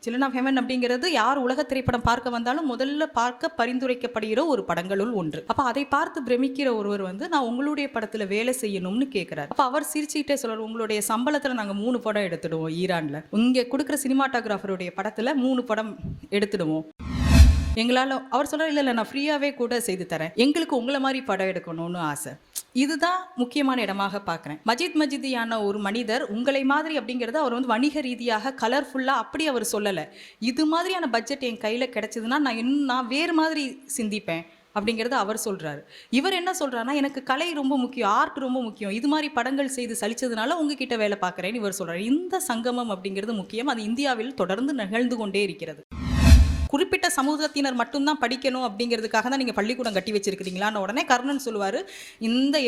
Children of heaven அப்படிங்கிறது யார் உலக திரைப்படம் பார்க்க வந்தாலும் முதல்ல பார்க்க பரிந்துரைக்கப்படுகிற ஒரு படங்களுள் ஒன்று. அப்போ அதை பார்த்து பிரமிக்கிற ஒருவர் வந்து நான் உங்களுடைய படத்தில் வேலை செய்யணும்னு கேட்குறாரு. அப்போ அவர் சிரிச்சுக்கிட்டே சொல்றாரு, உங்களுடைய சம்பளத்தில் நாங்கள் 3 படம் எடுத்துடுவோம் ஈரானில், இங்கே கொடுக்குற சினிமாட்டோகிராஃபருடைய படத்தில் 3 படம் எடுத்துடுவோம் எங்களால். அவர் சொல்கிறார், இல்லை நான் ஃப்ரீயாகவே கூட செய்து தரேன், எங்களுக்கு உங்களை மாதிரி படம் எடுக்கணும்னு ஆசை. இதுதான் முக்கியமான இடமாக பார்க்குறேன். மஜித் மஜிதியான ஒரு மனிதர் உங்களை மாதிரி அப்படிங்கிறத அவர் வந்து வணிக ரீதியாக கலர்ஃபுல்லாக அப்படி அவர் சொல்லலை. இது மாதிரியான பட்ஜெட் என் கையில் கிடச்சிதுன்னா நான் வேறு மாதிரி சிந்திப்பேன் அப்படிங்கிறத அவர் சொல்கிறாரு. இவர் என்ன சொல்கிறாருன்னா, எனக்கு கலை ரொம்ப முக்கியம், ஆர்ட் ரொம்ப முக்கியம், இது மாதிரி படங்கள் செய்து சலிச்சதுனால உங்ககிட்ட வேலை பார்க்குறேன்னு இவர் சொல்கிறார். இந்த சங்கமம் அப்படிங்கிறது முக்கியம். அது இந்தியாவில் தொடர்ந்து நிகழ்ந்து கொண்டே இருக்கிறது. குறிப்பிட்ட சமூகத்தினர் மட்டும்தான் படிக்கணும் அப்படிங்கிறதுக்காக தான் நீங்கள் பள்ளிக்கூடம் கட்டி வச்சிருக்கிறீங்களான்னு உடனே கர்ணன் சொல்லுவார்,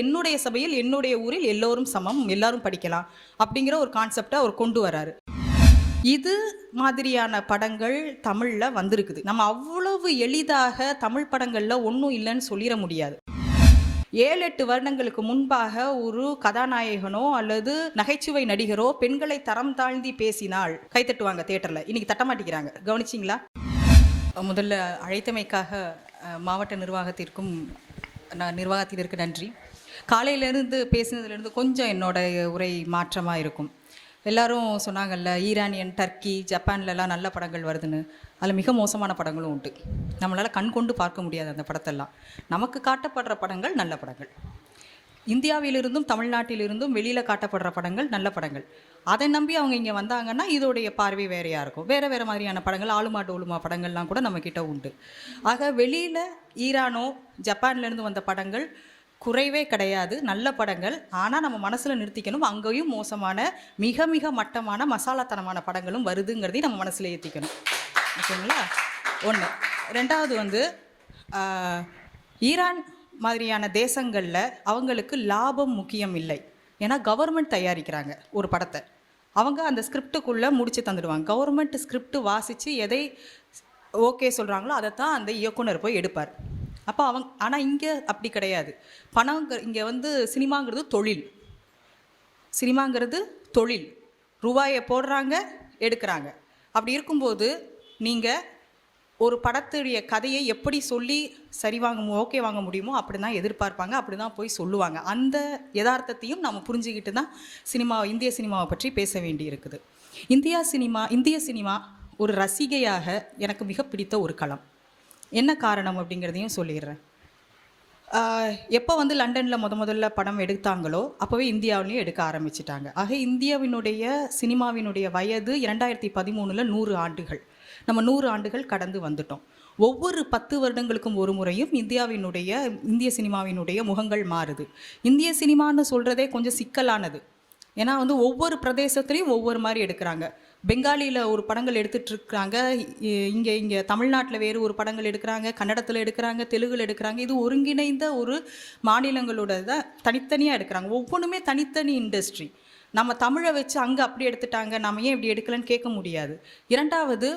என்னுடைய சபையில் என்னுடைய ஊரில் எல்லோரும் சமம், எல்லாரும் படிக்கலாம் அப்படிங்கிற ஒரு கான்செப்டை அவர் கொண்டு வராரு. இது மாதிரியான படங்கள் தமிழில் வந்திருக்குது. நம்ம அவ்வளவு எளிதாக தமிழ் படங்களில் ஒன்றும் இல்லைன்னு சொல்லிட முடியாது. 7-8 வருடங்களுக்கு முன்பாக ஒரு கதாநாயகனோ அல்லது நகைச்சுவை நடிகரோ பெண்களை தரம் தாழ்ந்தி பேசினால் கைத்தட்டுவாங்க தியேட்டரில். இன்னைக்கு தட்டமாட்டிக்கிறாங்க. கவனிச்சிங்களா? முதல்ல அழைத்தமைக்காக மாவட்ட நிர்வாகத்திற்கும் நிர்வாகத்தினருக்கு நன்றி. காலையிலேருந்து பேசினதுலேருந்து கொஞ்சம் என்னோட உரை மாற்றமாக இருக்கும். எல்லாரும் சொன்னாங்கல்ல, ஈரானியன், டர்க்கி, ஜப்பான்லலாம் நல்ல படங்கள் வருதுன்னு. அதில் மிக மோசமான படங்களும் உண்டு. நம்மளால் கண் கொண்டு பார்க்க முடியாது அந்த படத்தெல்லாம். நமக்கு காட்டப்படுற படங்கள் நல்ல படங்கள். இந்தியாவிலிருந்தும் தமிழ்நாட்டிலிருந்தும் வெளியில் காட்டப்படுற படங்கள் நல்ல படங்கள். அதை நம்பி அவங்க இங்கே வந்தாங்கன்னா இதோடைய பார்வை வேறையாக இருக்கும். வேறு மாதிரியான படங்கள், ஆளுமா டோலுமா படங்கள்லாம் கூட நம்மக்கிட்ட உண்டு. ஆக வெளியில் ஈரானோ ஜப்பான்லேருந்து வந்த படங்கள் குறைவே கிடையாது, நல்ல படங்கள். ஆனால் நம்ம மனசில் நிறுத்திக்கணும், அங்கேயும் மோசமான மிக மிக மட்டமான மசாலாத்தனமான படங்களும் வருதுங்கிறதையும் நம்ம மனசில் ஏற்றிக்கணும். ஓகேங்களா? ஒன்று. ரெண்டாவது வந்து ஈரான் மாதிரியான தேசங்களில் அவங்களுக்கு லாபம் முக்கியம் இல்லை. ஏன்னா கவர்மெண்ட் தயாரிக்கிறாங்க ஒரு படத்தை, அவங்க அந்த ஸ்கிரிப்டுக்குள்ளே முடித்து தந்துடுவாங்க. கவர்மெண்ட் ஸ்கிரிப்ட் வாசித்து எதை ஓகே சொல்கிறாங்களோ அதை தான் அந்த இயக்குனர் போய் எடுப்பார். அப்போ ஆனால் இங்கே அப்படி கிடையாது. இங்கே வந்து சினிமாங்கிறது தொழில். ரூபாயை போடுறாங்க, எடுக்கிறாங்க. அப்படி இருக்கும்போது நீங்கள் ஒரு படத்துடைய கதையை எப்படி சொல்லி ஓகே வாங்க முடியுமோ அப்படி தான் எதிர்பார்ப்பாங்க, அப்படி தான் போய் சொல்லுவாங்க. அந்த யதார்த்தத்தையும் நம்ம புரிஞ்சுக்கிட்டு தான் இந்திய சினிமாவை பற்றி பேச வேண்டி இருக்குது. இந்திய சினிமா ஒரு ரசிகையாக எனக்கு மிக பிடித்த ஒரு களம். என்ன காரணம் அப்படிங்கிறதையும் சொல்லிடுறேன். எப்போ வந்து லண்டனில் முதல்ல படம் எடுத்தாங்களோ அப்போவே இந்தியாவிலையும் எடுக்க ஆரம்பிச்சிட்டாங்க. ஆக இந்தியாவினுடைய சினிமாவினுடைய வயது 2013 100 ஆண்டுகள். நம்ம 100 ஆண்டுகள் கடந்து வந்துட்டோம். ஒவ்வொரு 10 வருடங்களுக்கும் ஒரு முறையும் இந்திய சினிமாவினுடைய முகங்கள் மாறுது. இந்திய சினிமான்னு சொல்கிறதே கொஞ்சம் சிக்கலானது. ஏன்னா வந்து ஒவ்வொரு பிரதேசத்துலேயும் ஒவ்வொரு மாதிரி எடுக்கிறாங்க. பெங்காலியில் ஒரு படங்கள் எடுத்துகிட்ருக்குறாங்க, இங்கே தமிழ்நாட்டில் வேறு ஒரு படங்கள் எடுக்கிறாங்க, கன்னடத்தில் எடுக்கிறாங்க, தெலுங்கில் எடுக்கிறாங்க. இது ஒருங்கிணைந்த ஒரு மாநிலங்களோட தான் தனித்தனியாக எடுக்கிறாங்க. ஒவ்வொன்றுமே தனித்தனி இண்டஸ்ட்ரி. நம்ம தமிழை வச்சு அங்கே அப்படி எடுத்துட்டாங்க, நம்ம ஏன் இப்படி எடுக்கலன்னு கேட்க முடியாது. இரண்டாவது,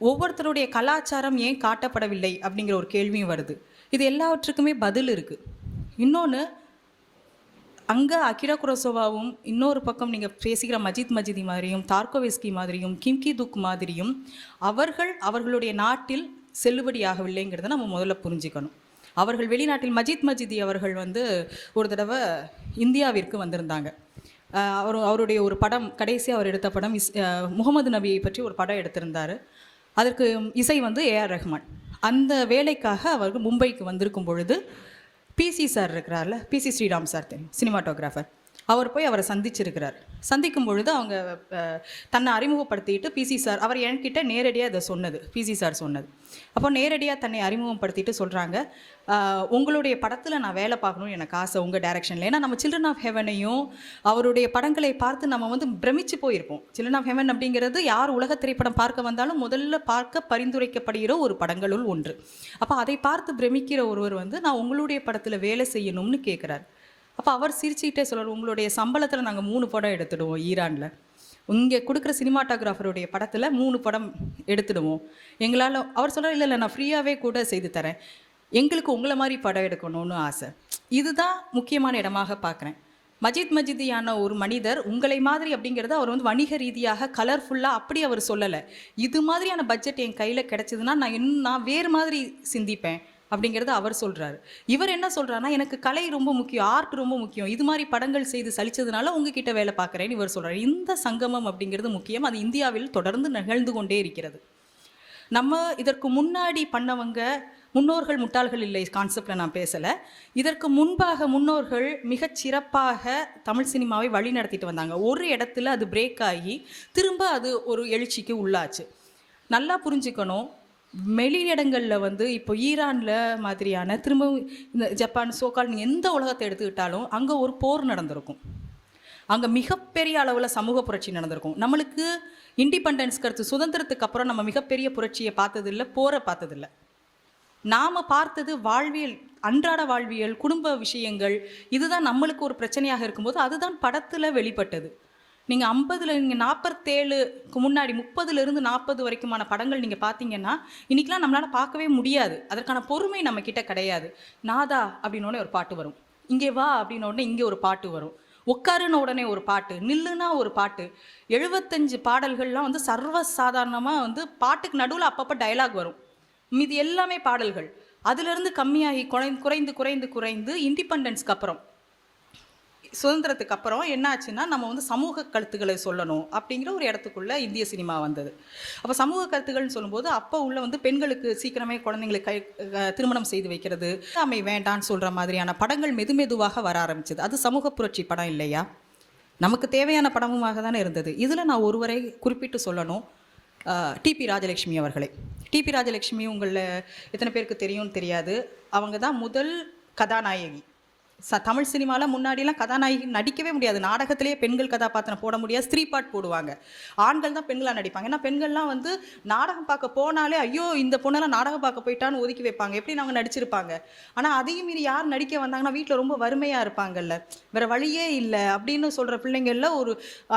ஒவ்வொருத்தருடைய கலாச்சாரம் ஏன் காட்டப்படவில்லை அப்படிங்கிற ஒரு கேள்வியும் வருது. இது எல்லாவற்றுக்குமே பதில் இருக்குது. இன்னொன்று, அங்கே அகிரா குரோசோவாவும் இன்னொரு பக்கம் நீங்கள் பேசுகிற மஜித் மஜிதி மாதிரியும் தார்கோவெஸ்கி மாதிரியும் கிம்கி துக் மாதிரியும் அவர்களுடைய நாட்டில் செல்லுபடியாகவில்லைங்கிறத நம்ம முதல்ல புரிஞ்சுக்கணும். அவர்கள் வெளிநாட்டில் மஜித் மஜிதி அவர்கள் வந்து ஒரு தடவை இந்தியாவிற்கு வந்திருந்தாங்க. அவருடைய ஒரு படம், கடைசி அவர் எடுத்த படம் முகமது நபியை பற்றி ஒரு படம் எடுத்திருந்தார். அதற்கு இசை வந்து ஏஆர் ரஹ்மான். அந்த வேலைக்காக அவர்கள் மும்பைக்கு வந்திருக்கும் பொழுது பிசி சார் இருக்கிறார்ல, பிசி ஸ்ரீராம் சார் தெரியும், சினிமாட்டோகிராஃபர். அவர் போய் அவரை சந்திச்சிருக்கிறார். சந்திக்கும் பொழுது அவங்க தன்னை அறிமுகப்படுத்திட்டு பிசி சார், அவர் என்கிட்ட நேரடியாக இதை சொன்னது, பிசி சார் சொன்னது. அப்போ நேரடியாக தன்னை அறிமுகப்படுத்திட்டு சொல்கிறாங்க, உங்களுடைய படத்தில் நான் வேலை பார்க்கணும்னு எனக்கு ஆசை, உங்கள் டைரக்ஷனில். ஏன்னா நம்ம சில்ட்ரன் ஆஃப் ஹெவனையும் அவருடைய படங்களை பார்த்து நம்ம வந்து பிரமிச்சு போயிருப்போம். சில்ட்ரன் ஆஃப் ஹெவன் அப்படிங்கிறது யார் உலக திரைப்படம் பார்க்க வந்தாலும் முதல்ல பார்க்க பரிந்துரைக்கப்படுகிற ஒரு படங்களுள் ஒன்று. அப்போ அதை பார்த்து பிரமிக்கிற ஒருவர் வந்து நான் உங்களுடைய படத்தில் வேலை செய்யணும்னு கேட்குறாரு. அப்போ அவர் சிரிச்சுக்கிட்டே சொல்கிறார், உங்களுடைய சம்பளத்தில் நாங்கள் 3 படம் எடுத்துடுவோம் ஈரானில், இங்கே கொடுக்குற சினிமாட்டோகிராஃபருடைய படத்தில் 3 படம் எடுத்துடுவோம் எங்களால். அவர் சொல்கிறார், இல்லை நான் ஃப்ரீயாகவே கூட செய்து தரேன், எங்களுக்கு உங்களை மாதிரி படம் எடுக்கணும்னு ஆசை. இதுதான் முக்கியமான இடமாக பார்க்குறேன். மஜித் மஜிதியான ஒரு மனிதர் உங்களை மாதிரி அப்படிங்கிறத அவர் வந்து வணிக ரீதியாக கலர்ஃபுல்லாக அப்படி அவர் சொல்லலை. இது மாதிரியான பட்ஜெட் என் கையில் கிடைச்சதுன்னா நான் வேறு மாதிரி சிந்திப்பேன் அப்படிங்கிறத அவர் சொல்கிறாரு. இவர் என்ன சொல்கிறாருன்னா, எனக்கு கலை ரொம்ப முக்கியம், ஆர்ட் ரொம்ப முக்கியம், இது மாதிரி படங்கள் செய்து சலிச்சதுனால உங்ககிட்ட வேலை பார்க்குறேன்னு இவர் சொல்கிறார். இந்த சங்கமம் அப்படிங்கிறது முக்கியம். அது இந்தியாவில் தொடர்ந்து நிகழ்ந்து கொண்டே இருக்கிறது. நம்ம இதற்கு முன்னாடி பண்ணவங்க முன்னோர்கள் முட்டாள்கள் இல்லை கான்செப்டில் நான் பேசலை. இதற்கு முன்பாக முன்னோர்கள் மிகச் சிறப்பாக தமிழ் சினிமாவை வழி நடத்திட்டு வந்தாங்க. ஒரு இடத்துல அது பிரேக் ஆகி திரும்ப அது ஒரு எழுச்சிக்கு உள்ளாச்சு. நல்லா புரிஞ்சுக்கணும், வெளியிடங்களில் வந்து இப்போ ஈரானில் மாதிரியான திரும்ப இந்த ஜப்பான் சோக்கால் நீங்கள் எந்த உலகத்தை எடுத்துக்கிட்டாலும் அங்கே ஒரு போர் நடந்திருக்கும். அங்கே மிகப்பெரிய அளவில் சமூக புரட்சி நடந்திருக்கும். நம்மளுக்கு இண்டிபெண்டன்ஸ் கருத்து சுதந்திரத்துக்கு அப்புறம் நம்ம மிகப்பெரிய புரட்சியை பார்த்ததில்லை, போரை பார்த்ததில்லை. நாம் பார்த்தது வாழ்வியல், அன்றாட வாழ்வியல், குடும்ப விஷயங்கள். இதுதான் நம்மளுக்கு ஒரு பிரச்சனையாக இருக்கும்போது அதுதான் படத்தில் வெளிப்பட்டது. நீங்கள் 50 நீங்கள் 47க்கு முன்னாடி 30லிருந்து 40 வரைக்குமான படங்கள் நீங்கள் பார்த்தீங்கன்னா இன்றைக்கெலாம் நம்மளால் பார்க்கவே முடியாது. அதற்கான பொறுமை நம்மக்கிட்ட கிடையாது. நாதா அப்படின்னோடனே ஒரு பாட்டு வரும், இங்கே வா அப்படின்னோடனே இங்கே ஒரு பாட்டு வரும், உட்காருன்னு உடனே ஒரு பாட்டு, நில்லுனா ஒரு பாட்டு. 75 பாடல்கள்லாம் வந்து சர்வசாதாரணமாக வந்து பாட்டுக்கு நடுவில் அப்பப்போ டயலாக் வரும். மீது எல்லாமே பாடல்கள். அதிலிருந்து கம்மியாகி குறைந்து குறைந்து குறைந்து இண்டிபெண்டன்ஸ்க்கு அப்புறம், சுதந்திரத்துக்கு அப்புறம் என்னாச்சுன்னா நம்ம வந்து சமூக கருத்துக்களை சொல்லணும் அப்படிங்கிற ஒரு இடத்துக்குள்ள இந்திய சினிமா வந்தது. அப்போ சமூக கருத்துக்கள்னு சொல்லும்போது அப்போ உள்ள வந்து பெண்களுக்கு சீக்கிரமே குழந்தைங்களுக்கு திருமணம் செய்து வைக்கிறது, அமை வேண்டான்னு சொல்கிற மாதிரியான படங்கள் மெதுவாக வர ஆரம்பிச்சது. அது சமூக புரட்சி படம் இல்லையா? நமக்கு தேவையான படமுமாக தானே இருந்தது. இதில் நான் ஒருவரை குறிப்பிட்டு சொல்லணும், டிபி ராஜலட்சுமி அவர்களை. டிபி ராஜலட்சுமி உங்களில் எத்தனை பேருக்கு தெரியும்னு தெரியாது. அவங்க தான் முதல் கதாநாயகி. தமிழ் சினிமாவில் முன்னாடிலாம் கதாநாயகி நடிக்கவே முடியாது. நாடகத்திலேயே பெண்கள் கதாபாத்திரம் போட முடியாது, ஸ்திரீ பாட் போடுவாங்க. ஆண்கள் தான் பெண்களாக நடிப்பாங்க. ஏன்னா பெண்கள்லாம் வந்து நாடகம் பார்க்க போனாலே ஐயோ இந்த பொண்ணெல்லாம் நாடகம் பார்க்க போயிட்டான்னு ஒதுக்கி வைப்பாங்க. எப்படி நாங்கள் நடிச்சிருப்பாங்க. ஆனால் அதையும் மீறி யார் நடிக்க வந்தாங்கன்னா வீட்டில் ரொம்ப வறுமையாக இருப்பாங்கல்ல, வேறு வழியே இல்லை அப்படின்னு சொல்கிற பிள்ளைங்களில் ஒரு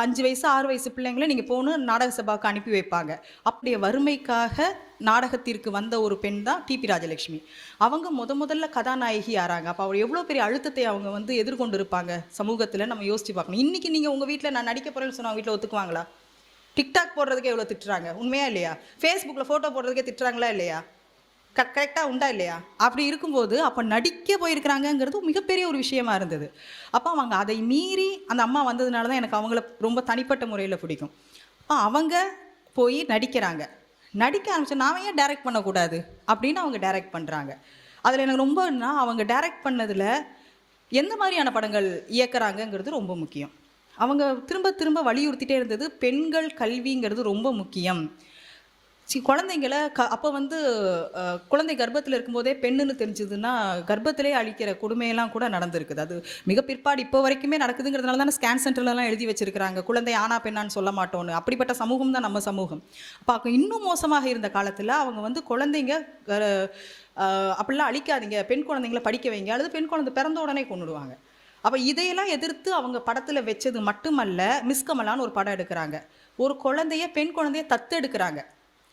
5 வயசு 6 வயசு பிள்ளைங்களை நீங்கள் போகணும் நாடக சபாவுக்கு அனுப்பி வைப்பாங்க. அப்படியே வறுமைக்காக நாடகத்திற்கு வந்த ஒரு பெண் தான் டிபி ராஜலட்சுமி. அவங்க முதல்ல கதாநாயகி ஆறாங்க. அப்போ அவர் எவ்வளோ பெரிய அழுத்தத்தை அவங்க வந்து எதிர்கொண்டு இருப்பாங்க சமூகத்தில், நம்ம யோசிச்சு பார்க்கணும். இன்றைக்கி நீங்கள் உங்கள் வீட்டில் நான் நடிக்க போகிறேன்னு சொன்னால் வீட்டில் ஒத்துக்குவாங்களா? டிக்டாக் போடுறதுக்கே எவ்வளோ திட்டுறாங்க, உண்மையா இல்லையா? ஃபேஸ்புக்கில் ஃபோட்டோ போடுறதுக்கே திட்டுறாங்களா இல்லையா? கரெக்டாக உண்டா இல்லையா? அப்படி இருக்கும்போது அப்போ நடிக்க போயிருக்கிறாங்கங்கிறது மிகப்பெரிய ஒரு விஷயமா இருந்தது. அப்போ அவங்க அதை மீறி அந்த அம்மா வந்ததுனால தான் எனக்கு அவங்கள ரொம்ப தனிப்பட்ட முறையில் பிடிக்கும். அவங்க போய் நடிக்க ஆரம்பிச்சு நான் ஏன் டைரக்ட் பண்ணக்கூடாது அப்படின்னு அவங்க டைரக்ட் பண்ணுறாங்க. அதில் எனக்கு ரொம்பனா அவங்க டைரக்ட் பண்ணதில் எந்த மாதிரியான படங்கள் இயக்குறாங்கங்கிறது ரொம்ப முக்கியம். அவங்க திரும்ப வலியுறுத்திட்டே இருந்தது பெண்கள் கல்விங்கிறது ரொம்ப முக்கியம். குழந்தைங்களை அப்போ வந்து குழந்தை கர்ப்பத்தில் இருக்கும்போதே பெண்ணுன்னு தெரிஞ்சதுன்னா கர்ப்பத்திலே அழிக்கிற கொடுமையெல்லாம் கூட நடந்திருக்குது. அது மிக பிற்பாடு இப்போ வரைக்குமே நடக்குதுங்கிறதுனால தானே ஸ்கேன் சென்டர்லாம் எழுதி வச்சிருக்கிறாங்க, குழந்தை ஆனா பெண்ணான்னு சொல்ல மாட்டோன்னு. அப்படிப்பட்ட சமூகம் தான் நம்ம சமூகம். அப்போ இன்னும் மோசமாக இருந்த காலத்தில் அவங்க வந்து குழந்தைங்க அப்படிலாம் அழிக்காதீங்க, பெண் குழந்தைங்கள படிக்க வைங்க, அல்லது பெண் குழந்தை பிறந்த உடனே கொண்டுடுவாங்க. அப்போ இதையெல்லாம் எதிர்த்து அவங்க படத்தில் வச்சது மட்டுமல்ல, மிஸ் கமலான்னு ஒரு படம் எடுக்கிறாங்க. ஒரு பெண் குழந்தைய தத்தெடுக்கிறாங்க.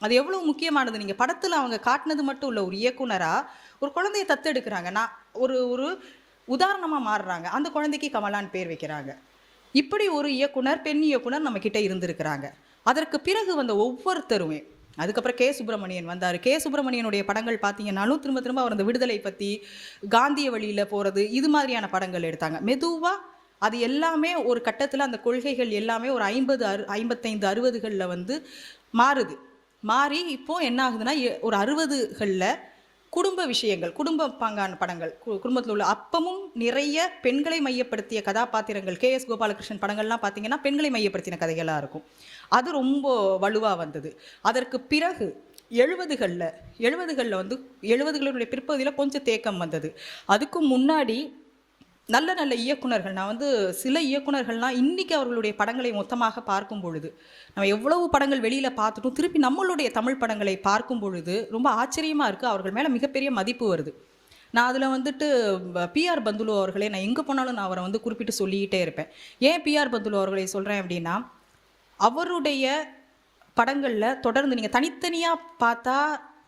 அது எவ்வளோ முக்கியமானது. நீங்கள் படத்தில் அவங்க காட்டினது மட்டும் இல்லை, ஒரு இயக்குனராக ஒரு குழந்தையை தத்தெடுக்கிறாங்க. நான் ஒரு உதாரணமாக மாறுறாங்க. அந்த குழந்தைக்கு கமலான்னு பேர் வைக்கிறாங்க. இப்படி ஒரு பெண் இயக்குனர் நம்மக்கிட்ட இருந்திருக்கிறாங்க. அதற்கு பிறகு வந்த ஒவ்வொருத்தருமே, அதுக்கப்புறம் கே சுப்பிரமணியன் வந்தார். கே சுப்பிரமணியனுடைய படங்கள் பார்த்தீங்கன்னாலும் திரும்ப அவர் அந்த விடுதலை பற்றி, காந்திய வழியில் போகிறது, இது மாதிரியான படங்கள் எடுத்தாங்க. மெதுவாக அது எல்லாமே ஒரு கட்டத்தில் அந்த கொள்கைகள் எல்லாமே ஒரு 55 60களில் வந்து மாறி இப்போது என்ன ஆகுதுன்னா ஒரு 60களில் குடும்ப விஷயங்கள், குடும்ப பாங்கான படங்கள், குடும்பத்தில் உள்ள அப்பமும் நிறைய பெண்களை மையப்படுத்திய கதாபாத்திரங்கள். KS கோபாலகிருஷ்ணன் படங்கள்லாம் பார்த்தீங்கன்னா பெண்களை மையப்படுத்தின கதைகளாக இருக்கும். அது ரொம்ப வலுவாக வந்தது. அதற்கு பிறகு 70களில் வந்து 70களுடைய பிற்பகுதியில் கொஞ்சம் தேக்கம் வந்தது. அதுக்கு முன்னாடி நல்ல இயக்குனர்கள், நான் வந்து சில இயக்குனர்கள்லாம் இன்றைக்கி அவர்களுடைய படங்களை மொத்தமாக பார்க்கும் பொழுது, நம்ம எவ்வளவு படங்கள் வெளியில் பார்த்துட்டும் திருப்பி நம்மளுடைய தமிழ் படங்களை பார்க்கும் பொழுது ரொம்ப ஆச்சரியமாக இருக்குது. அவர்கள் மேலே மிகப்பெரிய மதிப்பு வருது. நான் அதில் வந்துட்டு PR பந்துலு அவர்களே, நான் எங்கே போனாலும் நான் அவரை வந்து குறிப்பிட்டு சொல்லிக்கிட்டே இருப்பேன். ஏன் PR பந்துலு அவர்களை சொல்கிறேன் அப்படின்னா, அவருடைய படங்களில் தொடர்ந்து நீங்கள் தனித்தனியாக பார்த்தா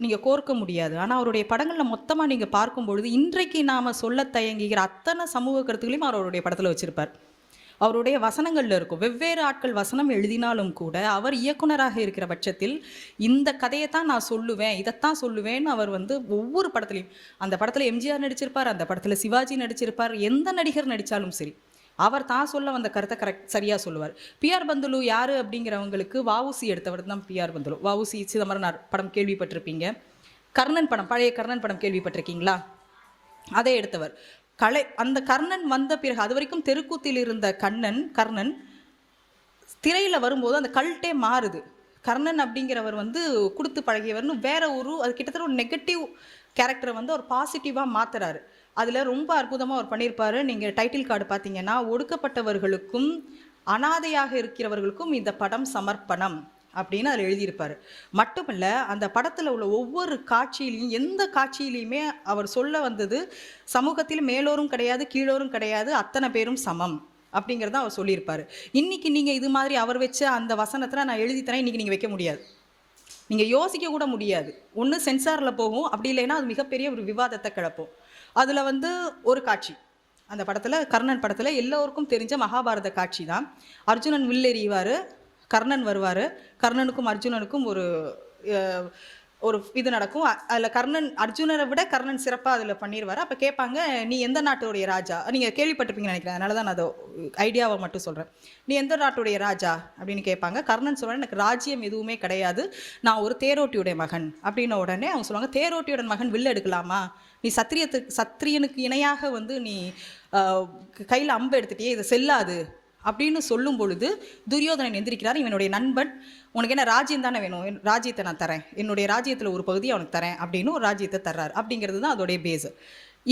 நீங்கள் கோர்க்க முடியாது. ஆனால் அவருடைய படங்களில் மொத்தமாக நீங்கள் பார்க்கும்பொழுது இன்றைக்கு நாம் சொல்ல தயங்குகிற அத்தனை சமூக கருத்துக்களையும் அவருடைய படத்தில் வச்சுருப்பார். அவருடைய வசனங்கள்ல இருக்கும். வெவ்வேறு ஆட்கள் வசனம் எழுதினாலும் கூட அவர் இயக்குனராக இருக்கிற பட்சத்தில் இந்த கதையை தான் நான் சொல்லுவேன், இதைத்தான் சொல்லுவேன்னு அவர் வந்து ஒவ்வொரு படத்துலையும், அந்த படத்தில் எம்ஜிஆர் நடிச்சிருப்பார், அந்த படத்தில் சிவாஜி நடிச்சிருப்பார், எந்த நடிகர் நடித்தாலும் சரி அவர் தான் சொல்ல வந்த கருத்தை சரியாக சொல்லுவார். பிஆர் பந்துலு யார் அப்படிங்கிறவங்களுக்கு வஉசி எடுத்தவர் தான் பிஆர் பந்துலு. வஉசி சிதம்பரனார் படம் கேள்விப்பட்டிருப்பீங்க. கர்ணன் படம், பழைய கர்ணன் படம் கேள்விப்பட்டிருக்கீங்களா? அதை எடுத்தவர். அந்த கர்ணன் வந்த பிறகு, அது வரைக்கும் தெருக்கூத்தில் இருந்த கர்ணன் திரையில் வரும்போது அந்த கல்ட்டே மாறுது. கர்ணன் அப்படிங்கிறவர் வந்து கொடுத்து பழகியவர்னு வேற அது கிட்டத்தட்ட ஒரு நெகட்டிவ் கேரக்டரை வந்து ஒரு பாசிட்டிவாக மாத்துறாரு. அதில் ரொம்ப அற்புதமாக அவர் பண்ணியிருப்பாரு. நீங்கள் டைட்டில் கார்டு பார்த்தீங்கன்னா, ஒடுக்கப்பட்டவர்களுக்கும் அனாதையாக இருக்கிறவர்களுக்கும் இந்த படம் சமர்ப்பணம் அப்படின்னு அதில் எழுதியிருப்பார். மட்டுமல்ல, அந்த படத்தில் உள்ள ஒவ்வொரு காட்சியிலையும், எந்த காட்சியிலையுமே அவர் சொல்ல வந்தது சமூகத்தில் மேலோரும் கிடையாது, கீழோரும் கிடையாது, அத்தனை பேரும் சமம் அப்படிங்கிறத அவர் சொல்லியிருப்பார். இன்றைக்கி நீங்கள் இது மாதிரி அவர் வச்ச அந்த வசனத்தில் நான் எழுதித்தரேன் இன்றைக்கி நீங்கள் வைக்க முடியாது, நீங்கள் யோசிக்க கூட முடியாது. ஒன்று சென்சாரில் போகும், அப்படி இல்லைன்னா அது மிகப்பெரிய ஒரு விவாதத்தை கிளப்பும். அதில் வந்து ஒரு காட்சி, அந்த படத்தில், கர்ணன் படத்தில் எல்லோருக்கும் தெரிஞ்ச மகாபாரத காட்சி தான். அர்ஜுனன் வில்லெறிவார், கர்ணன் வருவார். கர்ணனுக்கும் அர்ஜுனனுக்கும் ஒரு இது நடக்கும். அதில் அர்ஜுனரை விட கர்ணன் சிறப்பாக அதில் பண்ணிடுவார். அப்போ கேட்பாங்க, நீ எந்த நாட்டுடைய ராஜா? நீங்கள் கேள்விப்பட்டிருப்பீங்கன்னு நினைக்கிறேன், அதனால தான் நான் அதை ஐடியாவை மட்டும் சொல்கிறேன். நீ எந்த நாட்டுடைய ராஜா அப்படின்னு கேட்பாங்க. கர்ணன் சொல்வார், எனக்கு ராஜ்யம் எதுவுமே கிடையாது, நான் ஒரு தேரோட்டியுடைய மகன் அப்படின்ன உடனே அவங்க சொல்லுவாங்க, தேரோட்டியோட மகன் வில்லு எடுக்கலாமா? நீ சத்திரியனுக்கு இணையாக வந்து நீ கையில் அம்பு எடுத்துட்டியே, இது செல்லாது அப்படின்னு சொல்லும் பொழுது துரியோதனன் எந்திரிக்கிறார். இவனுடைய நண்பன், உனக்கு என்ன ராஜ்யம் தானே வேணும், ராஜ்யத்தை நான் தரேன், என்னுடைய ராஜ்யத்தில் ஒரு பகுதியை அவனுக்கு தரேன் அப்படின்னு ஒரு ராஜ்யத்தை தர்றார். அப்படிங்கிறது தான் அதோடைய பேஸு.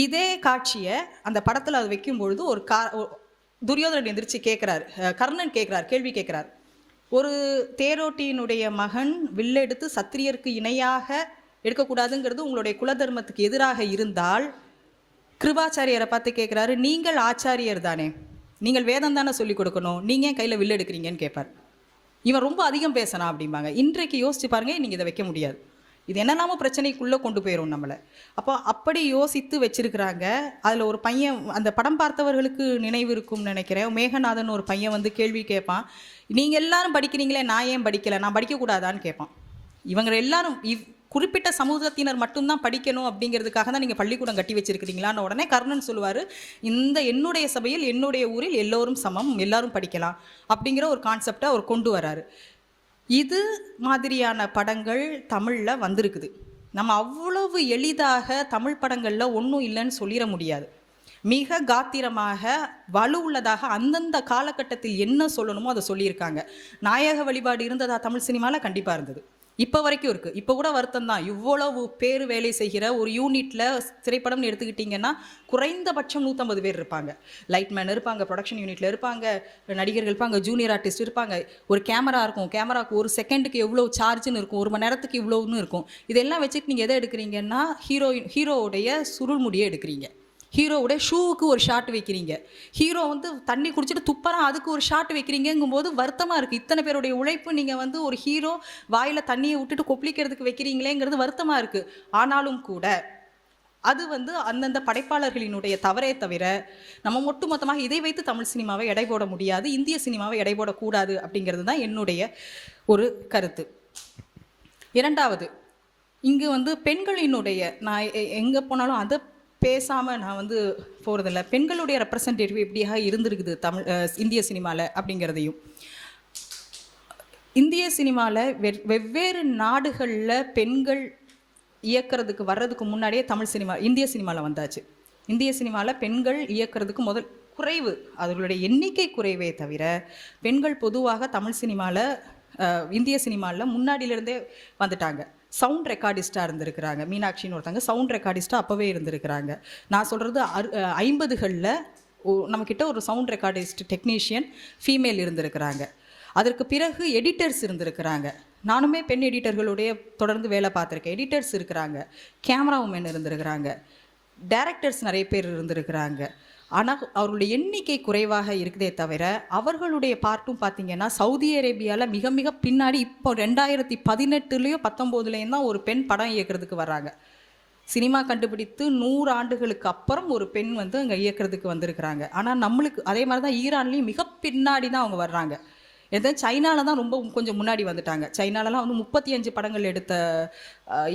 இதே காட்சியை அந்த படத்தில் அது வைக்கும் பொழுது துரியோதனன் எந்திரிச்சு கேட்குறாரு, கர்ணன் கேட்குறார், கேள்வி கேட்குறார், ஒரு தேரோட்டியினுடைய மகன் வில்லெடுத்து சத்திரியருக்கு இணையாக எடுக்கக்கூடாதுங்கிறது உங்களுடைய குலதர்மத்துக்கு எதிராக இருந்தால், கிருபாச்சாரியரை பார்த்து கேட்குறாரு, நீங்கள் ஆச்சாரியர் தானே, நீங்கள் வேதம் தானே சொல்லிக் கொடுக்கணும், நீங்கள் ஏன் கையில் வில்லு எடுக்கிறீங்கன்னு கேட்பார். இவன் ரொம்ப அதிகம் பேசினா அப்படிம்பாங்க. இன்றைக்கு யோசிச்சு பாருங்க, நீங்கள் இதை வைக்க முடியாது, இது என்னெல்லாமோ பிரச்சனைக்குள்ளே கொண்டு போயிடும் நம்மளை. அப்போ அப்படி யோசித்து வச்சிருக்கிறாங்க. அதில் ஒரு பையன், அந்த படம் பார்த்தவர்களுக்கு நினைவு இருக்கும்னு நினைக்கிறேன், மேகநாதன் ஒரு பையன் வந்து கேள்வி கேட்பான், நீங்கள் எல்லாரும் படிக்கிறீங்களே, நான் ஏன் படிக்கலை, நான் படிக்கக்கூடாதான்னு கேட்பான். இவங்க எல்லாரும் குறிப்பிட்ட சமூகத்தினர் மட்டும்தான் படிக்கணும் அப்படிங்கிறதுக்காக தான் நீங்கள் பள்ளிக்கூடம் கட்டி வச்சிருக்கிறீங்களான்னு உடனே கர்ணன் சொல்லுவார், என்னுடைய சபையில், என்னுடைய ஊரில் எல்லோரும் சமம், எல்லாரும் படிக்கலாம் அப்படிங்கிற ஒரு கான்செப்டை அவர் கொண்டு வராரு. இது மாதிரியான படங்கள் தமிழில் வந்திருக்குது. நம்ம அவ்வளவு எளிதாக தமிழ் படங்களில் ஒன்றும் இல்லைன்னு சொல்லிட முடியாது. மிக காத்திரமாக, வலு உள்ளதாக அந்தந்த காலகட்டத்தில் என்ன சொல்லணுமோ அதை சொல்லியிருக்காங்க. நாயக வழிபாடு இருந்ததா தமிழ் சினிமாவில்? கண்டிப்பாக இருந்தது, இப்போ வரைக்கும் இருக்குது. இப்போ கூட வருத்தம் தான், இவ்வளவு பேர் வேலை செய்கிற ஒரு யூனிட்டில் திரைப்படம்னு எடுத்துக்கிட்டிங்கன்னா குறைந்தபட்சம் 150 பேர் இருப்பாங்க. லைட்மேன் இருப்பாங்க, ப்ரொடக்ஷன் யூனிட்டில் இருப்பாங்க, நடிகர்கள் இருப்பாங்க, ஜூனியர் ஆர்டிஸ்ட் இருப்பாங்க, ஒரு கேமரா இருக்கும், கேமராவுக்கு ஒரு செகண்டுக்கு எவ்வளோ சார்ஜுன்னு இருக்கும், ஒரு மணி நேரத்துக்கு இவ்வளோன்னு இருக்கும். இதெல்லாம் வச்சுட்டு நீங்கள் எதை எடுக்கிறீங்கன்னா, ஹீரோவுடைய சுருள் முடியை எடுக்கிறீங்க, ஹீரோவுடைய ஷூவுக்கு ஒரு ஷாட் வைக்கிறீங்க, ஹீரோ வந்து தண்ணி குடிச்சிட்டு துப்பறான் அதுக்கு ஒரு ஷாட் வைக்கிறீங்கும்போது வருத்தமாக இருக்குது. இத்தனை பேருடைய உழைப்பு நீங்கள் வந்து ஒரு ஹீரோ வாயில் தண்ணியை விட்டுட்டு கொப்பளிக்கிறதுக்கு வைக்கிறீங்களேங்கிறது வருத்தமாக இருக்குது. ஆனாலும் கூட அது வந்து அந்தந்த படைப்பாளர்களினுடைய தவறே தவிர நம்ம ஒட்டுமொத்தமாக இதை வைத்து தமிழ் சினிமாவை எடை போட முடியாது, இந்திய சினிமாவை எடை போடக்கூடாது அப்படிங்கிறது தான் என்னுடைய ஒரு கருத்து. இரண்டாவது, இங்கு வந்து பெண்களினுடைய, நான் எங்கே போனாலும் அதை பேசாமல் நான் வந்து போகிறதில்ல, பெண்களுடைய ரெப்ரசன்டேட்டிவ் எப்படியாக இருந்திருக்குது இந்திய சினிமாவில் அப்படிங்கிறதையும். இந்திய சினிமாவில் வெவ்வேறு நாடுகளில் பெண்கள் இயக்கிறதுக்கு வர்றதுக்கு முன்னாடியே இந்திய சினிமாவில் வந்தாச்சு. இந்திய சினிமாவில் பெண்கள் இயக்கிறதுக்கு குறைவு, அவர்களுடைய எண்ணிக்கை குறைவே தவிர பெண்கள் பொதுவாக தமிழ் சினிமாவில், இந்திய சினிமாவில் முன்னாடியிலேருந்தே வந்துட்டாங்க. சவுண்ட் ரெக்கார்டிஸ்டாக இருந்திருக்கிறாங்க. மீனாட்சின்னு ஒருத்தங்க சவுண்ட் ரெக்கார்டிஸ்ட்டாக அப்போவே இருந்திருக்கிறாங்க. நான் சொல்கிறது 50களில் நம்மக்கிட்ட ஒரு சவுண்ட் ரெக்கார்டிஸ்ட் டெக்னீஷியன் ஃபீமேல் இருந்திருக்கிறாங்க. அதற்கு பிறகு எடிட்டர்ஸ் இருந்திருக்கிறாங்க. நானுமே பெண் எடிட்டர்களுடைய தொடர்ந்து வேலை பார்த்துருக்கேன். எடிட்டர்ஸ் இருக்கிறாங்க, கேமரா உமன் இருந்திருக்கிறாங்க, டைரக்டர்ஸ் நிறைய பேர் இருந்திருக்கிறாங்க. ஆனால் அவர்களுடைய எண்ணிக்கை குறைவாக இருக்குதே தவிர அவர்களுடைய பார்ட்டும் பார்த்திங்கன்னா சவுதி அரேபியாவில் மிக மிக பின்னாடி, இப்போ 2018 19 தான் ஒரு பெண் படம் இயக்கிறதுக்கு வர்றாங்க. சினிமா கண்டுபிடித்து 100 ஆண்டுகளுக்கு அப்புறம் ஒரு பெண் வந்து அங்கே இயக்கிறதுக்கு வந்திருக்கிறாங்க. ஆனால் நம்மளுக்கு அதே மாதிரி தான் ஈரான்லேயும் மிக பின்னாடி தான் அவங்க வர்றாங்க. சைனாவில் தான் ரொம்ப கொஞ்சம் முன்னாடி வந்துட்டாங்க. சைனாலலாம் வந்து 35 படங்கள் எடுத்த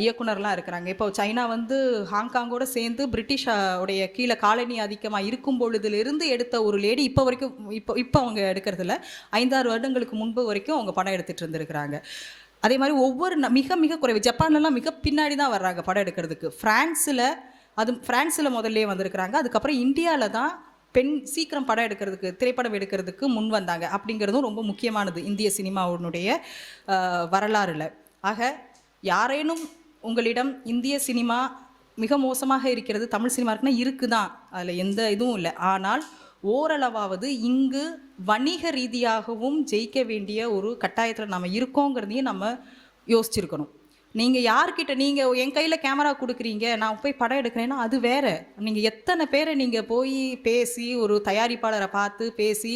இயக்குனர்லாம் இருக்கிறாங்க. இப்போ சைனா வந்து ஹாங்காங்கோட சேர்ந்து பிரிட்டிஷ் உடைய கீழே காலனி அதிகமாக இருக்கும் பொழுதுலேருந்து எடுத்த ஒரு லேடி இப்போ வரைக்கும் இப்போ அவங்க எடுக்கிறதில்ல, 5-6 வருடங்களுக்கு முன்பு வரைக்கும் அவங்க படம் எடுத்துகிட்டு இருந்திருக்கிறாங்க. அதே மாதிரி ஒவ்வொரு மிக மிக குறைவு. ஜப்பான்லலாம் மிக பின்னாடி தான் வர்றாங்க படம் எடுக்கிறதுக்கு. ஃப்ரான்ஸில் முதல்ல வந்திருக்கிறாங்க. அதுக்கப்புறம் இந்தியாவில் தான் பெண் சீக்கிரம் படம் எடுக்கிறதுக்கு, திரைப்படம் எடுக்கிறதுக்கு முன் வந்தாங்க. அப்படிங்கிறதும் ரொம்ப முக்கியமானது இந்திய சினிமாவினுடைய வரலாறுல. ஆக யாரேனும் உங்களிடம் இந்திய சினிமா மிக மோசமாக இருக்கிறது, தமிழ் சினிமா இருக்குன்னா இருக்குதான், அதில் எந்த இதுவும் இல்லை. ஆனால் ஓரளவாவது இங்கு வணிக ரீதியாகவும் ஜெயிக்க வேண்டிய ஒரு கட்டாயத்தில் நம்ம இருக்கோங்கிறதையும் நம்ம யோசிச்சிருக்கணும். நீங்கள் யார்கிட்ட நீங்கள் என் கையில் கேமரா கொடுக்குறீங்க, நான் போய் படம் எடுக்கிறேன்னா அது வேறு. நீங்கள் எத்தனை பேரை நீங்கள் போய் பேசி ஒரு தயாரிப்பாளரை பார்த்து பேசி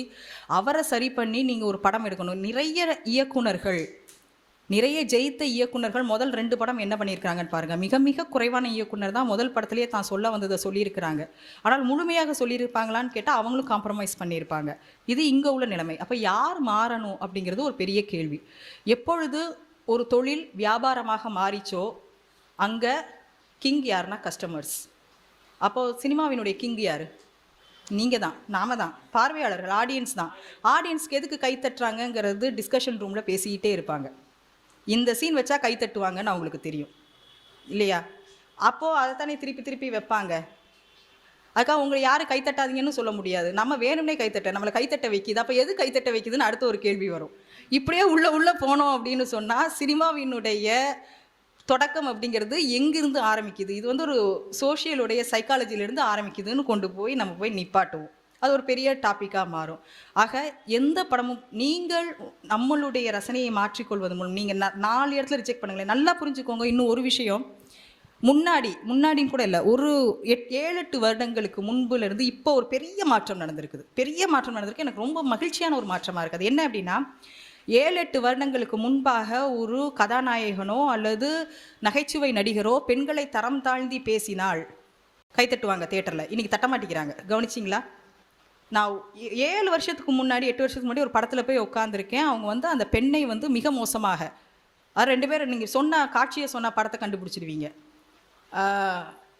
அவரை சரி பண்ணி நீங்கள் ஒரு படம் எடுக்கணும். நிறைய ஜெயித்த இயக்குனர்கள் முதல் 2 படம் என்ன பண்ணியிருக்காங்கன்னு பாருங்கள். மிக மிக குறைவான இயக்குனர் தான் முதல் படத்துலேயே தான் சொல்ல வந்ததை சொல்லியிருக்கிறாங்க. ஆனால் முழுமையாக சொல்லியிருப்பாங்களான்னு கேட்டால் அவங்களும் காம்ப்ரமைஸ் பண்ணியிருப்பாங்க. இது இங்கே உள்ள நிலைமை. அப்போ யார் மாறணும் அப்படிங்கிறது ஒரு பெரிய கேள்வி. எப்பொழுது ஒரு தொழில் வியாபாரமாக மாறிச்சோ அங்கே கிங் யாருன்னா கஸ்டமர்ஸ். அப்போது சினிமாவினுடைய கிங் யார்? நீங்கள் தான், நாம தான், பார்வையாளர்கள், ஆடியன்ஸ் தான். ஆடியன்ஸ்க்கு எதுக்கு கை தட்டுறாங்கங்கிறது டிஸ்கஷன் ரூமில் பேசிக்கிட்டே இருப்பாங்க. இந்த சீன் வச்சா கை தட்டுவாங்கன்னு அவங்களுக்கு தெரியும் இல்லையா? அப்போது அதை தானே திருப்பி திருப்பி வைப்பாங்க. அதுக்காக உங்களை யாரும் கைத்தட்டாதீங்கன்னு சொல்ல முடியாது. நம்ம வேணும்னே கைத்தட்ட, நம்மளை கைத்தட்ட வைக்கிது. அப்போ எது கைத்தட்ட வைக்குதுன்னு அடுத்த ஒரு கேள்வி வரும். இப்படியே உள்ளே போனோம் அப்படின்னு சொன்னால் சினிமாவினுடைய தொடக்கம் அப்படிங்கிறது எங்கிருந்து ஆரம்பிக்குது? இது வந்து ஒரு சோஷியலுடைய சைக்காலஜிலேருந்து ஆரம்பிக்குதுன்னு கொண்டு போய் நம்ம போய் நிப்பாட்டுவோம். அது ஒரு பெரிய டாப்பிக்காக மாறும். ஆக எந்த படமும் நீங்கள் நம்மளுடைய ரசனையை மாற்றிக்கொள்வது மூலம் நீங்கள் 4 இடத்துல ரிஜெக்ட் பண்ணுங்களேன். நல்லா புரிஞ்சுக்கோங்க. இன்னும் ஒரு விஷயம், முன்னாடின்னு கூட இல்லை, ஒரு 7-8 வருடங்களுக்கு முன்புலேருந்து இப்போ ஒரு பெரிய மாற்றம் நடந்திருக்கு. எனக்கு ரொம்ப மகிழ்ச்சியான ஒரு மாற்றமாக இருக்குது. அது என்ன அப்படின்னா, 7-8 வருடங்களுக்கு முன்பாக ஒரு கதாநாயகனோ அல்லது நகைச்சுவை நடிகரோ பெண்களை தரம் தாழ்ந்தி பேசினால் கைத்தட்டுவாங்க தேட்டரில். இன்றைக்கி தட்ட மாட்டேங்கிறாங்க. கவனிச்சிங்களா? நான் 7 வருஷத்துக்கு முன்னாடி 8 வருஷத்துக்கு முன்னாடி ஒரு படத்தில் போய் உட்காந்துருக்கேன். அவங்க வந்து அந்த பெண்ணை வந்து மிக மோசமாக, அது 2 பேரும் நீங்கள் காட்சியை சொன்ன படத்தை கண்டுபிடிச்சிடுவீங்க.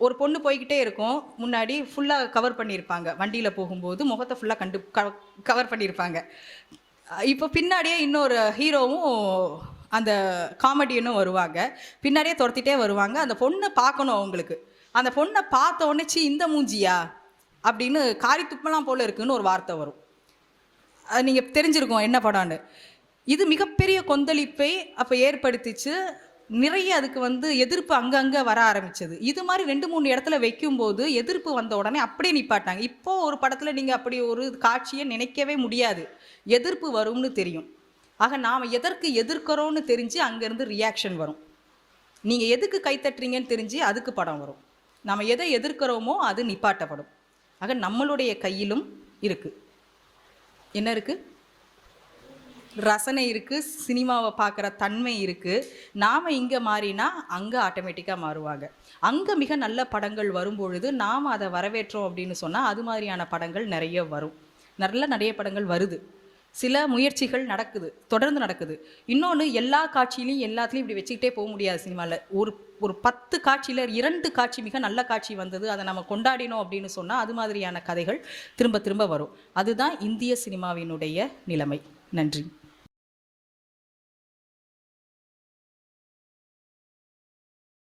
ஒரு பொண்ணு போய்கிட்டே இருக்கும், முன்னாடி ஃபுல்லாக கவர் பண்ணியிருப்பாங்க, வண்டியில் போகும்போது முகத்தை ஃபுல்லாக கவர் பண்ணியிருப்பாங்க. இப்போ பின்னாடியே இன்னொரு ஹீரோவும் அந்த காமெடியனும் வருவாங்க, பின்னாடியே துரத்திட்டே வருவாங்க. அந்த பொண்ணை பார்க்கணும் அவங்களுக்கு. அந்த பொண்ணை பார்த்த உடனே இந்த மூஞ்சியா அப்படின்னு காரி துப்பலாம் போல் இருக்குன்னு ஒரு வார்த்தை வரும். அது நீங்கள் தெரிஞ்சிருக்கோம் என்ன படம்னு. இது மிகப்பெரிய கொந்தளிப்பை அப்போ ஏற்படுத்திச்சு. நிறைய அதுக்கு வந்து எதிர்ப்பு அங்கங்கே வர ஆரம்பிச்சது. இது மாதிரி 2-3 இடத்துல வைக்கும்போது எதிர்ப்பு வந்த உடனே அப்படியே நிப்பாட்டாங்க. இப்போது ஒரு படத்தில் நீங்கள் அப்படி ஒரு காட்சியை நினைக்கவே முடியாது, எதிர்ப்பு வரும்னு தெரியும். ஆக நாம் எதற்கு எதிர்க்கிறோன்னு தெரிஞ்சு அங்கேருந்து ரியாக்ஷன் வரும். நீங்கள் எதுக்கு கைத்தட்டுறீங்கன்னு தெரிஞ்சு அதுக்கு படம் வரும். நாம் எதை எதிர்க்கிறோமோ அது நிப்பாட்டப்படும். ஆக நம்மளுடைய கையிலும் இருக்குது. என்ன இருக்குது? ரசனை இருக்குது, சினிமாவை பார்க்குற தன்மை இருக்குது. நாம் இங்கே மாறினா அங்கே ஆட்டோமேட்டிக்காக மாறுவாங்க. அங்கே மிக நல்ல படங்கள் வரும்பொழுது நாம் அதை வரவேற்றோம் அப்படின்னு சொன்னால் அது மாதிரியான படங்கள் நிறைய வரும். நிறைய படங்கள் வருது. சில முயற்சிகள் தொடர்ந்து நடக்குது. இன்னொன்று, எல்லா காட்சியிலையும் எல்லாத்துலேயும் இப்படி வச்சுக்கிட்டே போக முடியாது. சினிமாவில் ஒரு 10 காட்சியில் 2 காட்சி மிக நல்ல காட்சி வந்தது, அதை நம்ம கொண்டாடினோம் அப்படின்னு சொன்னால் அது மாதிரியான கதைகள் திரும்ப திரும்ப வரும். அதுதான் இந்திய சினிமாவினுடைய நிலைமை. நன்றி.